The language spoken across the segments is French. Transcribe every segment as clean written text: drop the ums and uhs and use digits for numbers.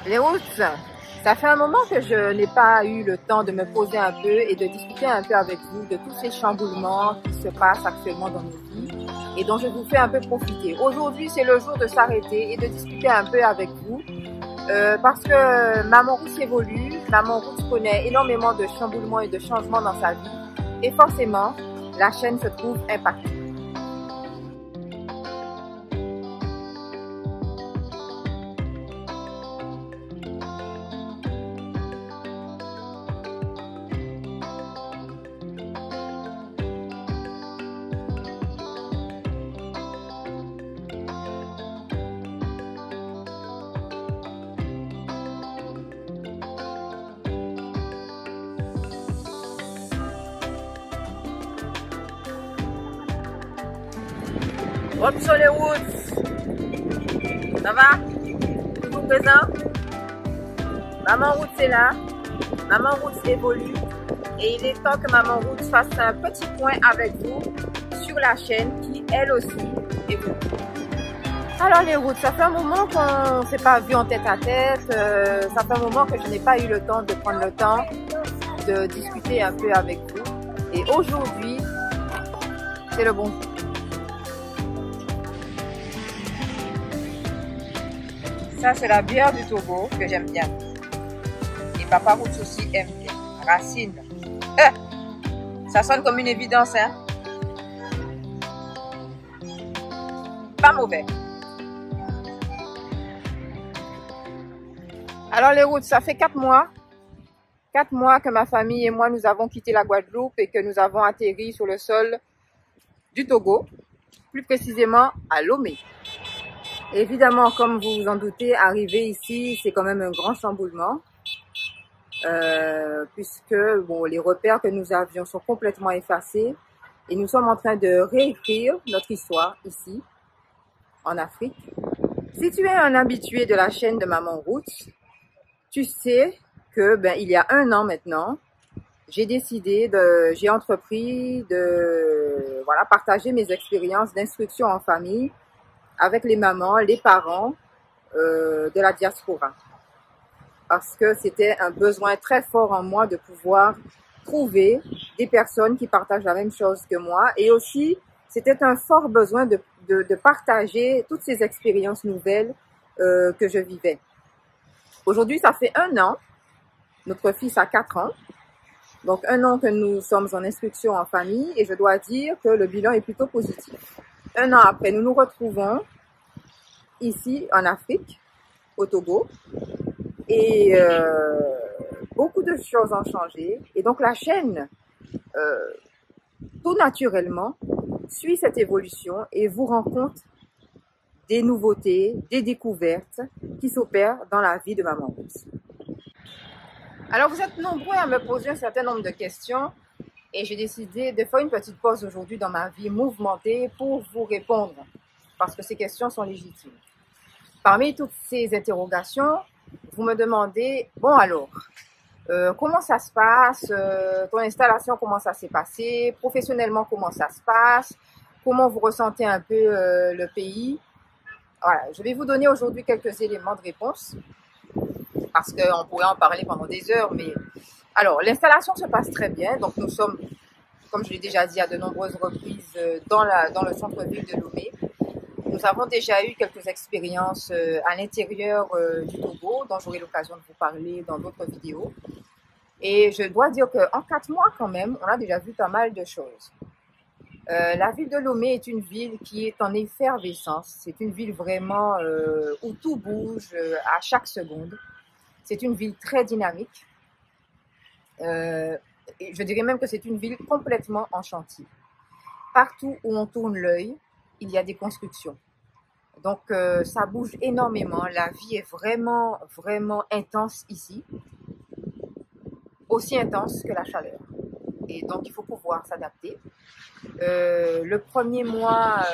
Les routes, ça fait un moment que je n'ai pas eu le temps de me poser un peu et de discuter un peu avec vous de tous ces chamboulements qui se passent actuellement dans nos vies et dont je vous fais un peu profiter. Aujourd'hui, c'est le jour de s'arrêter et de discuter un peu avec vous parce que Maman Roots évolue, Maman Roots connaît énormément de chamboulements et de changements dans sa vie et forcément, la chaîne se trouve impactée. Hop sur les routes, ça va? Toujours présent? Maman Roots est là, Maman Roots évolue et il est temps que Maman Roots fasse un petit point avec vous sur la chaîne qui elle aussi évolue. Alors les routes, ça fait un moment qu'on ne s'est pas vu en tête à tête, ça fait un moment que je n'ai pas eu le temps de prendre le temps de discuter un peu avec vous et aujourd'hui c'est le bon jour. Ça, c'est la bière du Togo que j'aime bien. Et Papa Roots aussi aime bien. Racine. Ça sonne comme une évidence, hein? Pas mauvais. Alors les routes, ça fait 4 mois. 4 mois que ma famille et moi, nous avons quitté la Guadeloupe et que nous avons atterri sur le sol du Togo. Plus précisément à Lomé. Évidemment, comme vous vous en doutez, arriver ici, c'est quand même un grand chamboulement, puisque bon, les repères que nous avions sont complètement effacés et nous sommes en train de réécrire notre histoire ici, en Afrique. Si tu es un habitué de la chaîne de Maman Roots, tu sais que il y a 1 an maintenant, j'ai entrepris de partager mes expériences d'instruction en famille avec les mamans, les parents de la diaspora. Parce que c'était un besoin très fort en moi de pouvoir trouver des personnes qui partagent la même chose que moi. Et aussi, c'était un fort besoin de partager toutes ces expériences nouvelles que je vivais. Aujourd'hui, ça fait 1 an. Notre fils a 4 ans. Donc, 1 an que nous sommes en instruction en famille. Et je dois dire que le bilan est plutôt positif. 1 an après, nous nous retrouvons ici en Afrique, au Togo, et beaucoup de choses ont changé. Et donc la chaîne, tout naturellement, suit cette évolution et vous rend compte des nouveautés, des découvertes qui s'opèrent dans la vie de Maman Roots. Alors vous êtes nombreux à me poser un certain nombre de questions et j'ai décidé de faire une petite pause aujourd'hui dans ma vie mouvementée pour vous répondre parce que ces questions sont légitimes. Parmi toutes ces interrogations, vous me demandez, bon alors, comment ça se passe, ton installation, comment ça s'est passé, professionnellement, comment ça se passe, comment vous ressentez un peu le pays. Voilà, je vais vous donner aujourd'hui quelques éléments de réponse, parce qu'on pourrait en parler pendant des heures, mais alors, l'installation se passe très bien, donc nous sommes, comme je l'ai déjà dit à de nombreuses reprises, dans le centre-ville de Lomé. Nous avons déjà eu quelques expériences à l'intérieur du Togo, dont j'aurai l'occasion de vous parler dans d'autres vidéos. Et je dois dire qu'en 4 mois, quand même, on a déjà vu pas mal de choses. La ville de Lomé est une ville qui est en effervescence. C'est une ville vraiment où tout bouge à chaque seconde. C'est une ville très dynamique. Et je dirais même que c'est une ville complètement en chantier. Partout où on tourne l'œil, il y a des constructions. Donc, ça bouge énormément. La vie est vraiment, vraiment intense ici. Aussi intense que la chaleur. Et donc, il faut pouvoir s'adapter. Le premier mois,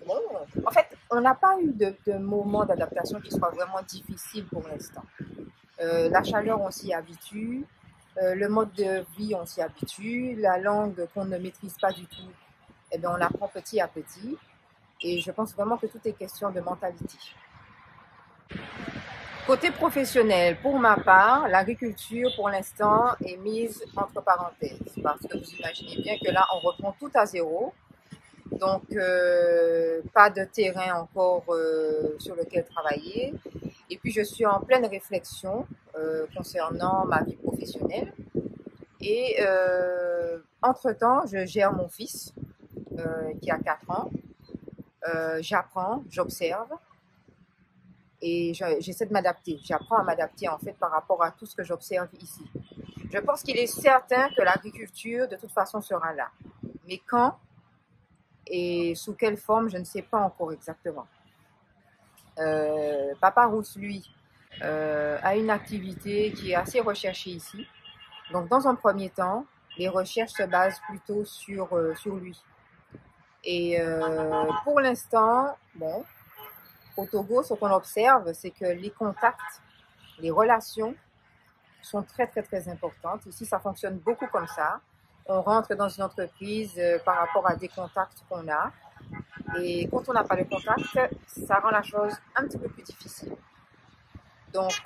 bon, en fait, on n'a pas eu de moment d'adaptation qui soit vraiment difficile pour l'instant. La chaleur, on s'y habitue. Le mode de vie, on s'y habitue. La langue qu'on ne maîtrise pas du tout, eh bien, on l'apprend petit à petit. Et je pense vraiment que tout est question de mentalité. Côté professionnel, pour ma part, l'agriculture pour l'instant est mise entre parenthèses parce que vous imaginez bien que là, on reprend tout à zéro. Donc, pas de terrain encore sur lequel travailler. Et puis, je suis en pleine réflexion concernant ma vie professionnelle. Et entre-temps, je gère mon fils qui a 4 ans. J'apprends, j'observe. Et j'essaie de m'adapter. J'apprends à m'adapter en fait par rapport à tout ce que j'observe ici. Je pense qu'il est certain que l'agriculture de toute façon sera là. Mais quand et sous quelle forme, je ne sais pas encore exactement. Papa Roots, lui, a une activité qui est assez recherchée ici. Donc dans un premier temps, les recherches se basent plutôt sur lui. Et pour l'instant, bon, au Togo, ce qu'on observe, c'est que les contacts, les relations sont très, très, très importantes. Ici, ça fonctionne beaucoup comme ça. On rentre dans une entreprise par rapport à des contacts qu'on a. Et quand on n'a pas de contact, ça rend la chose un petit peu plus difficile. Donc,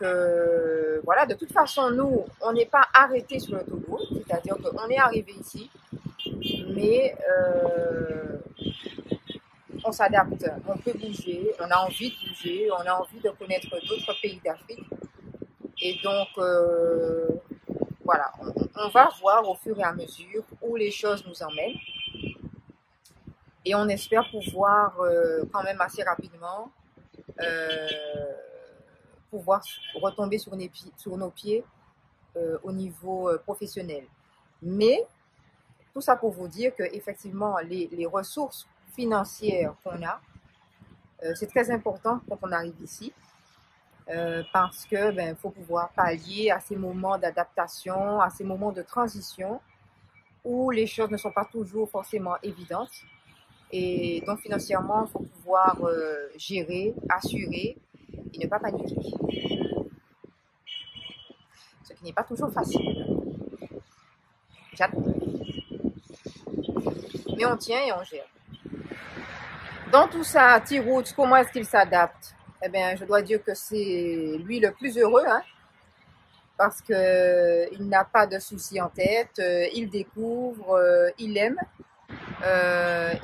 voilà, de toute façon, nous, on n'est pas arrêté sur le Togo. C'est-à-dire qu'on est arrivé ici, mais on s'adapte, on peut bouger, on a envie de bouger, on a envie de connaître d'autres pays d'Afrique. Et donc, voilà, on va voir au fur et à mesure où les choses nous emmènent. Et on espère pouvoir quand même assez rapidement pouvoir retomber sur nos pieds au niveau professionnel. Mais tout ça pour vous dire que effectivement les ressources financières qu'on a, c'est très important quand on arrive ici. Parce que faut pouvoir pallier à ces moments d'adaptation, à ces moments de transition où les choses ne sont pas toujours forcément évidentes. Et donc financièrement, il faut pouvoir gérer, assurer et ne pas paniquer. Ce qui n'est pas toujours facile. J'adore. Mais on tient et on gère. Dans tout ça, T-Roots, comment est-ce qu'il s'adapte? Eh bien, je dois dire que c'est lui le plus heureux, hein, parce qu'il n'a pas de soucis en tête, il découvre, il aime,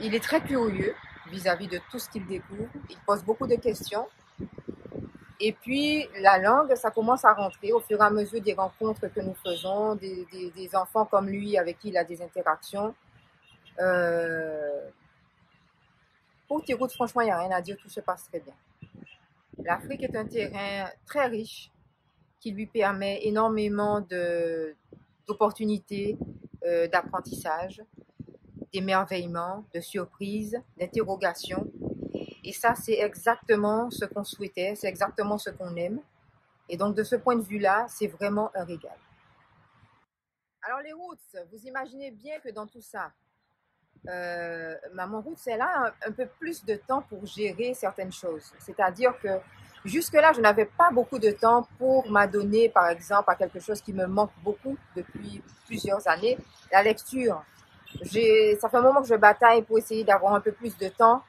il est très curieux vis-à-vis de tout ce qu'il découvre, il pose beaucoup de questions. Et puis, la langue, ça commence à rentrer au fur et à mesure des rencontres que nous faisons, des enfants comme lui avec qui il a des interactions. Pour T-Roots, franchement, il n'y a rien à dire, tout se passe très bien. L'Afrique est un terrain très riche qui lui permet énormément d'opportunités d'apprentissage, d'émerveillement, de surprises, d'interrogations. Et ça, c'est exactement ce qu'on souhaitait, c'est exactement ce qu'on aime. Et donc, de ce point de vue-là, c'est vraiment un régal. Alors, les Roots, vous imaginez bien que dans tout ça, Maman Roots, elle a un peu plus de temps pour gérer certaines choses. C'est-à-dire que jusque-là, je n'avais pas beaucoup de temps pour m'adonner, par exemple, à quelque chose qui me manque beaucoup depuis plusieurs années, la lecture. Ça fait un moment que je bataille pour essayer d'avoir un peu plus de temps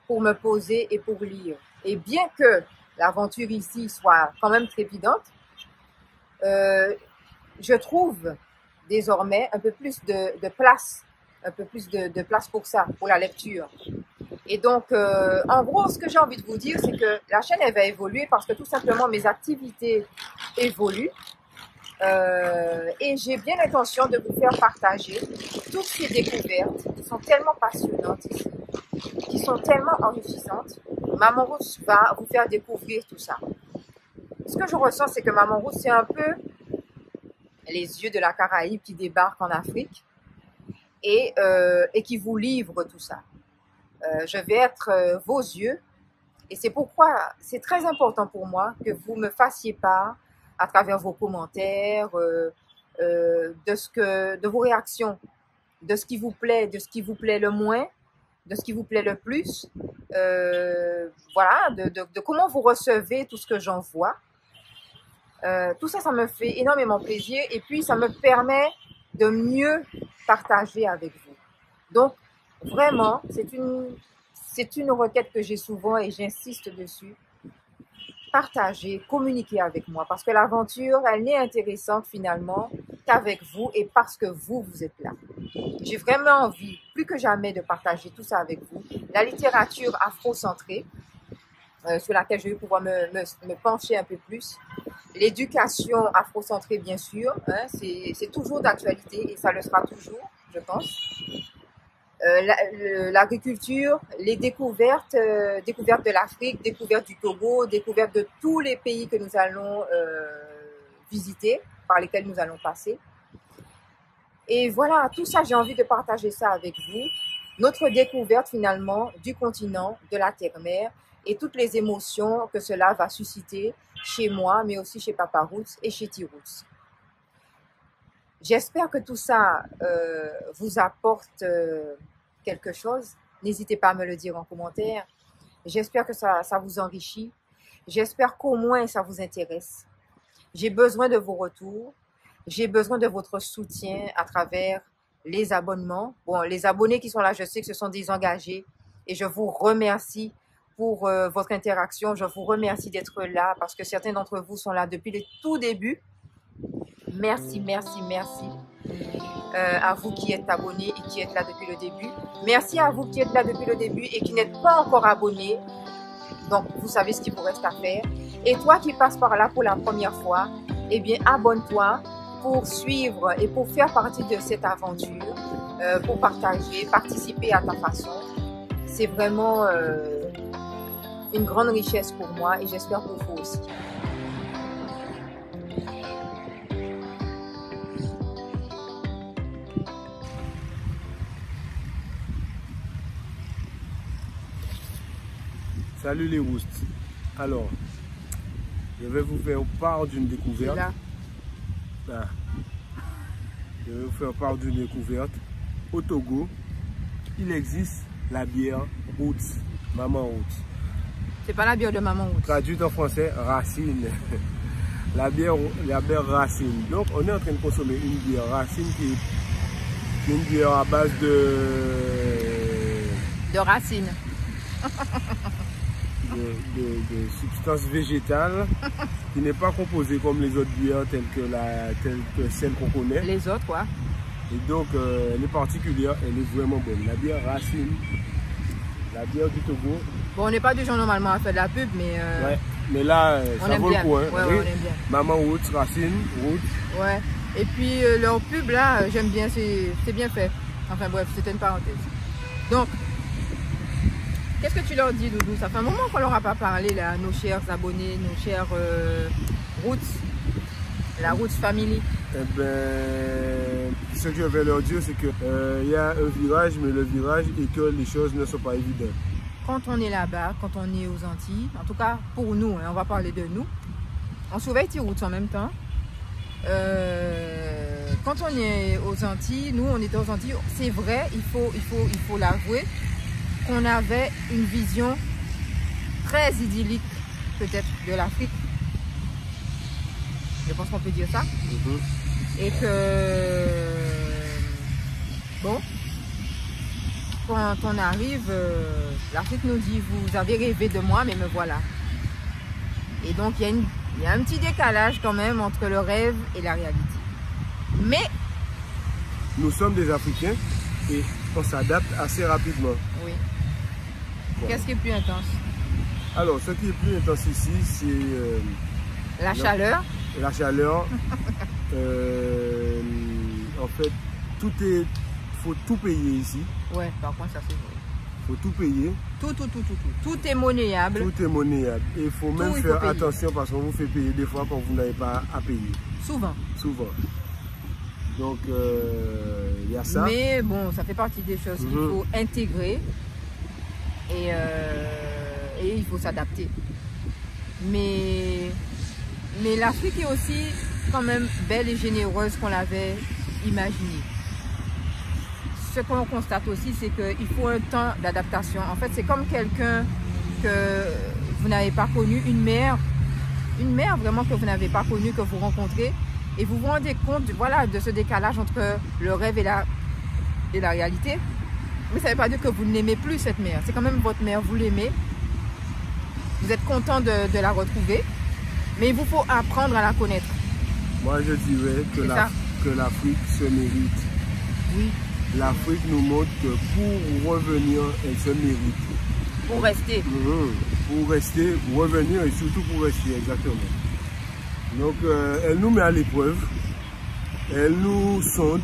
pour me poser et pour lire. Et bien que l'aventure ici soit quand même trépidante, je trouve désormais un peu plus de place, un peu plus de place pour ça, pour la lecture. Et donc, en gros, ce que j'ai envie de vous dire, c'est que la chaîne, elle va évoluer parce que tout simplement, mes activités évoluent. Et j'ai bien l'intention de vous faire partager toutes ces découvertes qui sont tellement passionnantes ici, qui sont tellement enrichissantes. Maman Roots va vous faire découvrir tout ça. Ce que je ressens, c'est que Maman Roots, c'est un peu les yeux de la Caraïbe qui débarquent en Afrique et qui vous livrent tout ça. Je vais être vos yeux et c'est pourquoi c'est très important pour moi que vous me fassiez part à travers vos commentaires, de vos réactions, de ce qui vous plaît, de ce qui vous plaît le moins, de ce qui vous plaît le plus, voilà, de comment vous recevez tout ce que j'envoie. Tout ça, ça me fait énormément plaisir et puis ça me permet de mieux partager avec vous. Donc, vraiment, c'est une requête que j'ai souvent et j'insiste dessus. partager, communiquer avec moi parce que l'aventure, elle n'est intéressante finalement qu'avec vous et parce que vous êtes là. J'ai vraiment envie, plus que jamais, de partager tout ça avec vous. La littérature afrocentrée, sur laquelle je vais pouvoir me pencher un peu plus. L'éducation afrocentrée, bien sûr, hein, c'est toujours d'actualité et ça le sera toujours, je pense. L'agriculture, les découvertes de l'Afrique, découvertes du Togo, découvertes de tous les pays que nous allons visiter, par lesquels nous allons passer. Et voilà, tout ça, j'ai envie de partager ça avec vous. Notre découverte finalement du continent, de la terre-mère et toutes les émotions que cela va susciter chez moi, mais aussi chez Papa Roots et chez T-Roots. J'espère que tout ça vous apporte quelque chose. N'hésitez pas à me le dire en commentaire. J'espère que ça vous enrichit. J'espère qu'au moins ça vous intéresse. J'ai besoin de vos retours. J'ai besoin de votre soutien à travers les abonnements. Bon, les abonnés qui sont là, je sais que ce sont des engagés et je vous remercie pour votre interaction. Je vous remercie d'être là parce que certains d'entre vous sont là depuis le tout début. Merci, merci, merci à vous qui êtes abonnés et qui êtes là depuis le début. Merci à vous qui êtes là depuis le début et qui n'êtes pas encore abonnés. Donc, vous savez ce qu'il vous reste à faire. Et toi qui passes par là pour la première fois, eh bien, abonne-toi pour suivre et pour faire partie de cette aventure, pour partager, participer à ta façon. C'est vraiment une grande richesse pour moi et j'espère pour vous aussi. Salut les Roots. Alors, je vais vous faire part d'une découverte. Ah. Je vais vous faire part d'une découverte. Au Togo, il existe la bière Roots, Maman Roots. C'est pas la bière de Maman Roots. Traduite en français, Racine. La bière Racine. Donc, on est en train de consommer une bière Racine qui est une bière à base de racines. De substances végétales qui n'est pas composée comme les autres bières telles que celles qu'on connaît. Les autres, quoi. Et donc, elle est particulière, elle est vraiment bonne. La bière Racine, la bière du Togo. Bon, on n'est pas du genre normalement à faire de la pub, mais... Ouais, mais là, ça vaut le coup. Hein. Ouais, on aime bien. Maman Roots, Racine, Roots. Ouais, et puis leur pub, là, j'aime bien, c'est bien fait. Enfin bref, c'était une parenthèse. Donc, qu'est-ce que tu leur dis, Doudou? Ça fait un moment qu'on leur a pas parlé, là, nos chers abonnés, nos chers Roots, la Roots Family. Eh ben, ce que je vais leur dire, c'est qu'il y a un virage, mais le virage est que les choses ne sont pas évidentes. Quand on est là-bas, quand on est aux Antilles, en tout cas pour nous, hein, on va parler de nous, on surveille T-Roots en même temps. Quand on est aux Antilles, nous on était aux Antilles, c'est vrai, il faut l'avouer, qu'on avait une vision très idyllique peut-être de l'Afrique. Je pense qu'on peut dire ça. Et que, bon, quand on arrive, l'Afrique nous dit, vous avez rêvé de moi, mais me voilà. Et donc, il y a un petit décalage quand même entre le rêve et la réalité. Mais, nous sommes des Africains et on s'adapte assez rapidement. Oui. Bon. Qu'est-ce qui est plus intense? Alors, ce qui est plus intense ici, c'est... la chaleur. La chaleur. En fait, faut tout payer ici. Ouais, par contre, ça c'est vrai. Faut tout payer. Tout est monnayable. Tout est monnayable. Et il faut même faire attention parce qu'on vous fait payer des fois quand vous n'avez pas à payer. Souvent. Souvent. Donc, il y a ça. Mais bon, ça fait partie des choses qu'il faut intégrer. Et il faut s'adapter. Mais l'Afrique est aussi quand même belle et généreuse qu'on l'avait imaginé. Ce qu'on constate aussi, c'est qu'il faut un temps d'adaptation. En fait, c'est comme quelqu'un que vous n'avez pas connu, une mère vraiment que vous n'avez pas connue, que vous rencontrez, et vous vous rendez compte voilà, de ce décalage entre le rêve et la réalité. Mais ça ne veut pas dire que vous ne l'aimez plus, cette mère. C'est quand même votre mère, vous l'aimez. vous êtes content de la retrouver, mais il vous faut apprendre à la connaître. Moi, je dirais que l'Afrique se mérite. Oui. L'Afrique nous montre que pour revenir, elle se mérite. Pour rester. Pour rester, revenir et surtout pour rester, exactement. Donc, elle nous met à l'épreuve, elle nous sonde.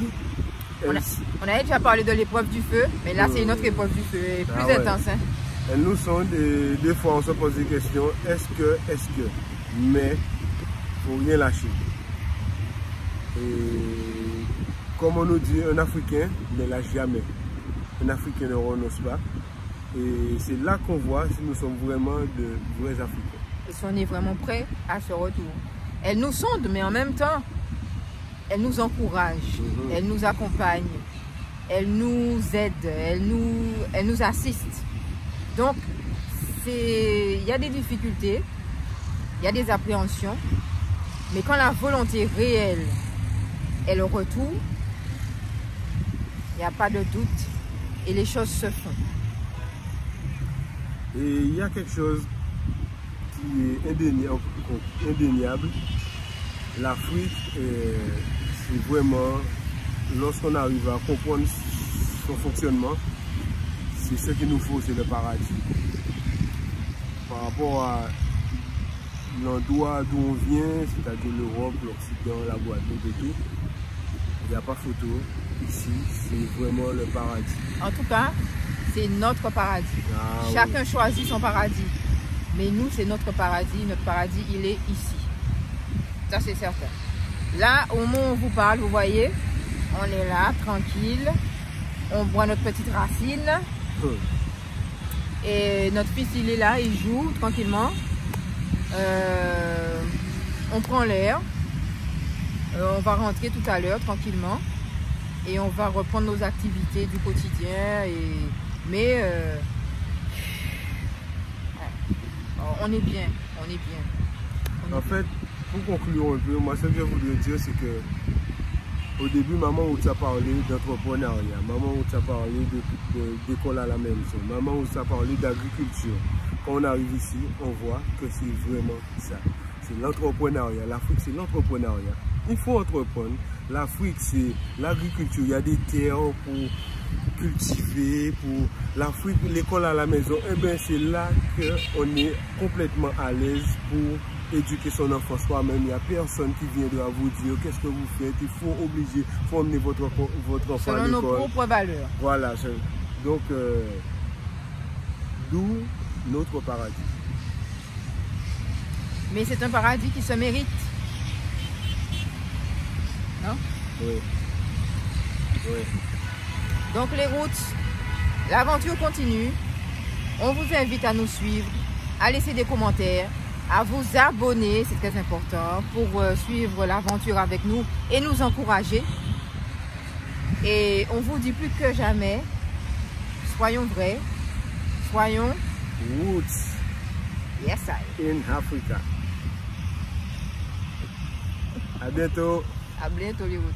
On avait déjà parlé de l'épreuve du feu, mais là, c'est une autre épreuve du feu, plus intense. Hein. Elle nous sonde et des fois, on se pose des questions. Est-ce que, mais il ne faut rien lâcher. Et comme on nous dit, un Africain ne lâche jamais. Un Africain ne renonce pas. Et c'est là qu'on voit si nous sommes vraiment de vrais Africains. Et si on est vraiment prêt à ce retour. Elle nous sonde, mais en même temps, elle nous encourage, elle nous accompagne, elle nous aide, elle nous assiste. Donc, il y a des difficultés, il y a des appréhensions, mais quand la volonté réelle est le retour, il n'y a pas de doute et les choses se font. Et il y a quelque chose qui est indéniable. L'Afrique, c'est vraiment, lorsqu'on arrive à comprendre son fonctionnement, c'est ce qu'il nous faut, c'est le paradis. Par rapport à l'endroit d'où on vient, c'est-à-dire l'Europe, l'Occident, la Guadeloupe et tout, il n'y a pas photo. Ici, c'est vraiment le paradis. En tout cas, c'est notre paradis. Chacun choisit son paradis. Mais nous, c'est notre paradis. Notre paradis, il est ici. Ça, c'est certain. Là, au moment où on vous parle, vous voyez, on est là, tranquille. On boit notre petite racine. Et notre fils, il est là, il joue tranquillement. On prend l'air. On va rentrer tout à l'heure, tranquillement. Et on va reprendre nos activités du quotidien. Mais on est bien, on est bien. En fait, pour conclure un peu, moi ce que je voudrais dire, c'est que au début, maman où tu as parlé d'entrepreneuriat, maman où tu as parlé d'école à la maison, maman où tu as parlé d'agriculture. Quand on arrive ici, on voit que c'est vraiment ça. C'est l'entrepreneuriat. L'Afrique, c'est l'entrepreneuriat. Il faut entreprendre. L'Afrique, c'est l'agriculture. Il y a des terres pour cultiver, pour l'Afrique, l'école à la maison. Et bien, c'est là qu'on est complètement à l'aise pour éduquer son enfant soi-même. Il n'y a personne qui viendra vous dire qu'est-ce que vous faites. Il faut emmener votre enfant à l'école. Selon nos propres valeurs. Voilà. Donc, d'où notre paradis. Mais c'est un paradis qui se mérite. Non? Oui. Oui. Donc les routes, l'aventure continue. On vous invite à nous suivre, à laisser des commentaires, à vous abonner, c'est très important, pour suivre l'aventure avec nous et nous encourager. Et on vous dit plus que jamais, soyons vrais, soyons roots. Yes, I. In Africa. À bientôt. À bientôt les routes.